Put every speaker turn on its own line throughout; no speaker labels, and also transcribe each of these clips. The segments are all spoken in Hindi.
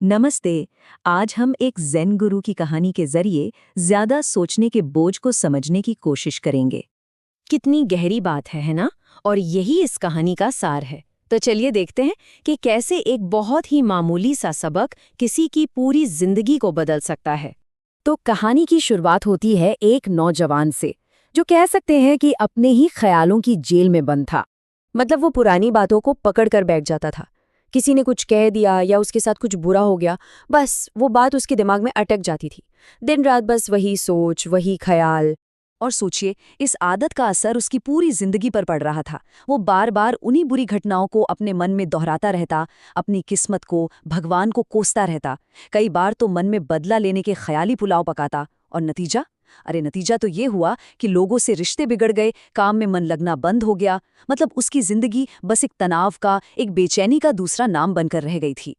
नमस्ते। आज हम एक ज़ेन गुरु की कहानी के जरिए ज्यादा सोचने के बोझ को समझने की कोशिश करेंगे।
कितनी गहरी बात है ना। और यही इस कहानी का सार है। तो चलिए देखते हैं कि कैसे एक बहुत ही मामूली सा सबक किसी की पूरी जिंदगी को बदल सकता है। तो कहानी की शुरुआत होती है एक नौजवान से, जो कह सकते हैं कि अपने ही ख्यालों की जेल में बंद था। मतलब वो पुरानी बातों को पकड़ कर बैठ जाता था। किसी ने कुछ कह दिया या उसके साथ कुछ बुरा हो गया, बस वो बात उसके दिमाग में अटक जाती थी। दिन रात बस वही सोच, वही ख्याल।
और सोचिए, इस आदत का असर उसकी पूरी जिंदगी पर पड़ रहा था। वो बार बार उन्हीं बुरी घटनाओं को अपने मन में दोहराता रहता, अपनी किस्मत को, भगवान को कोसता रहता। कई बार तो मन में बदला लेने के ख्याली पुलाव पकाता। और नतीजा? अरे नतीजा तो ये हुआ कि लोगों से रिश्ते बिगड़ गए, काम में मन लगना बंद हो गया। मतलब उसकी जिंदगी बस एक तनाव का, एक बेचैनी का दूसरा नाम बनकर रह गई थी।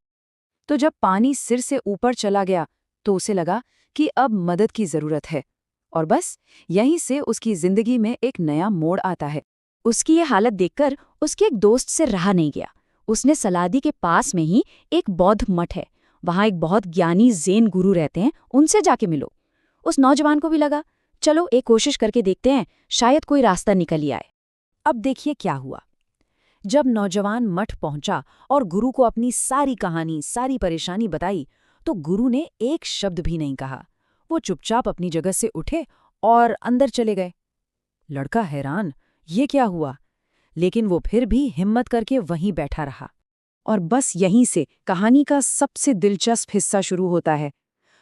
तो जब पानी सिर से ऊपर चला गया तो उसे लगा कि अब मदद की जरूरत है। और बस यहीं से उसकी जिंदगी में एक नया मोड़ आता है। उसकी ये हालत देखकर उसके एक दोस्त से रहा नहीं गया। उसने सलादी के पास में ही एक बौद्ध मठ है, वहां एक बहुत ज्ञानी ज़ेन गुरु रहते हैं, उनसे जाके मिलो। उस नौजवान को भी लगा, चलो एक कोशिश करके देखते हैं, शायद कोई रास्ता निकल ही आए। अब देखिए क्या हुआ। जब नौजवान मठ पहुंचा और गुरु को अपनी सारी कहानी, सारी परेशानी बताई, तो गुरु ने एक शब्द भी नहीं कहा। वो चुपचाप अपनी जगह से उठे और अंदर चले गए। लड़का हैरान, ये क्या हुआ? लेकिन वो फिर भी हिम्मत करके वहीं बैठा रहा। और बस यहीं से कहानी का सबसे दिलचस्प हिस्सा शुरू होता है।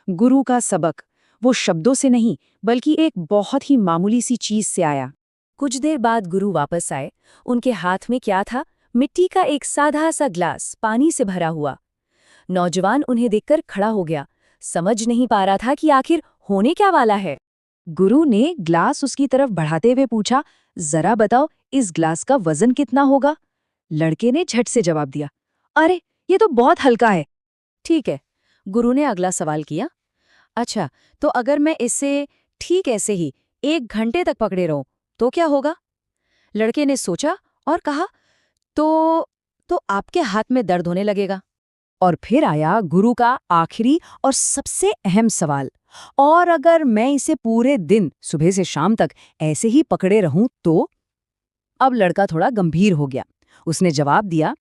गुरु का सबक वो शब्दों से नहीं, बल्कि एक बहुत ही मामूली सी चीज से आया। कुछ देर बाद गुरु वापस आए। उनके हाथ में क्या था? मिट्टी का एक साधा सा ग्लास, पानी से भरा हुआ। नौजवान उन्हें देखकर खड़ा हो गया, समझ नहीं पा रहा था कि आखिर होने क्या वाला है। गुरु ने ग्लास उसकी तरफ बढ़ाते हुए पूछा, जरा बताओ, इस ग्लास का वजन कितना होगा? लड़के ने झट से जवाब दिया, अरे ये तो बहुत हल्का है। ठीक है, गुरु ने अगला सवाल किया, अच्छा, तो अगर मैं इसे ठीक ऐसे ही 1 घंटे तक पकड़े रहूं तो क्या होगा? लड़के ने सोचा और कहा, तो आपके हाथ में दर्द होने लगेगा। और फिर आया गुरु का आखिरी और सबसे अहम सवाल, और अगर मैं इसे पूरे दिन सुबह से शाम तक ऐसे ही पकड़े रहूं तो? अब लड़का थोड़ा गंभीर हो गया। उसने जवाब दिया,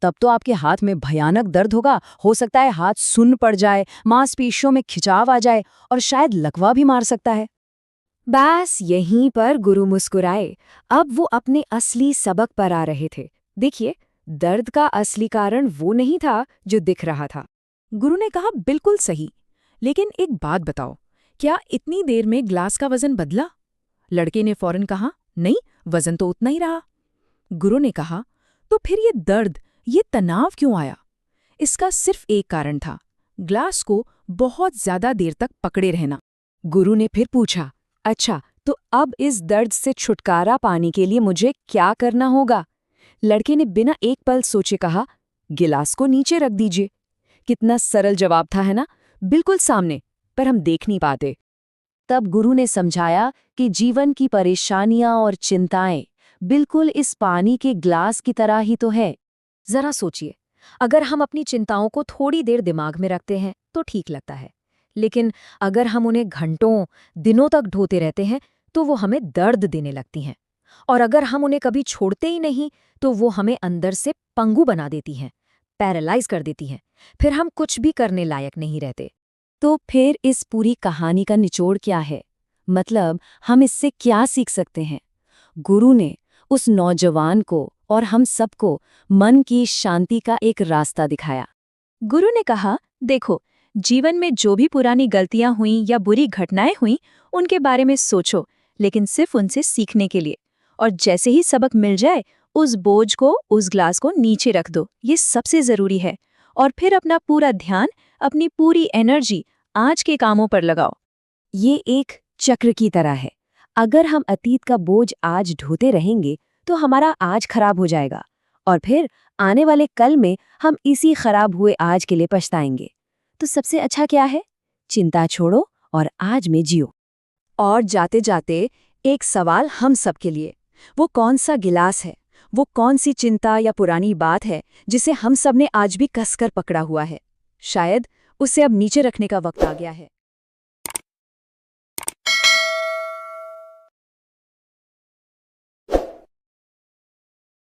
तब तो आपके हाथ में भयानक दर्द होगा, हो सकता है हाथ सुन्न पड़ जाए, मांसपेशियों में खिंचाव आ जाए और शायद लकवा भी मार सकता है। बस यहीं पर गुरु मुस्कुराए। अब वो अपने असली सबक पर आ रहे थे। देखिए, दर्द का असली कारण वो नहीं था जो दिख रहा था। गुरु ने कहा, बिल्कुल सही, लेकिन एक बात बताओ, क्या इतनी देर में ग्लास का वजन बदला? लड़के ने फौरन कहा, नहीं, वजन तो उतना ही रहा। गुरु ने कहा, तो फिर ये दर्द, ये तनाव क्यों आया? इसका सिर्फ एक कारण था, ग्लास को बहुत ज्यादा देर तक पकड़े रहना। गुरु ने फिर पूछा, अच्छा, तो अब इस दर्द से छुटकारा पाने के लिए मुझे क्या करना होगा? लड़के ने बिना एक पल सोचे कहा, गिलास को नीचे रख दीजिए। कितना सरल जवाब था, है ना? बिल्कुल सामने, पर हम देख नहीं पाते। तब गुरु ने समझाया कि जीवन की परेशानियां और चिंताएं बिल्कुल इस पानी के ग्लास की तरह ही तो है। जरा सोचिए, अगर हम अपनी चिंताओं को थोड़ी देर दिमाग में रखते हैं तो ठीक लगता है, लेकिन अगर हम उन्हें घंटों, दिनों तक ढोते रहते हैं तो वो हमें दर्द देने लगती हैं। और अगर हम उन्हें कभी छोड़ते ही नहीं तो वो हमें अंदर से पंगु बना देती हैं, पैरालाइज कर देती हैं। फिर हम कुछ भी करने लायक नहीं रहते। तो फिर इस पूरी कहानी का निचोड़ क्या है? मतलब हम इससे क्या सीख सकते हैं? गुरु ने उस नौजवान को और हम सबको मन की शांति का एक रास्ता दिखाया। गुरु ने कहा, देखो, जीवन में जो भी पुरानी गलतियां हुईं या बुरी घटनाएं हुईं, उनके बारे में सोचो, लेकिन सिर्फ उनसे सीखने के लिए। और जैसे ही सबक मिल जाए, उस बोझ को, उस ग्लास को नीचे रख दो। ये सबसे जरूरी है। और फिर अपना पूरा ध्यान, अपनी पूरी एनर्जी आज के कामों पर लगाओ। ये एक चक्र की तरह है। अगर हम अतीत का बोझ आज ढोते रहेंगे तो हमारा आज खराब हो जाएगा, और फिर आने वाले कल में हम इसी खराब हुए आज के लिए पछताएंगे। तो सबसे अच्छा क्या है? चिंता छोड़ो और आज में जियो। और जाते जाते एक सवाल हम सब के लिए, वो कौन सा गिलास है, वो कौन सी चिंता या पुरानी बात है जिसे हम सब ने आज भी कसकर पकड़ा हुआ है?
शायद उसे अब नीचे रखने का वक्त आ गया है।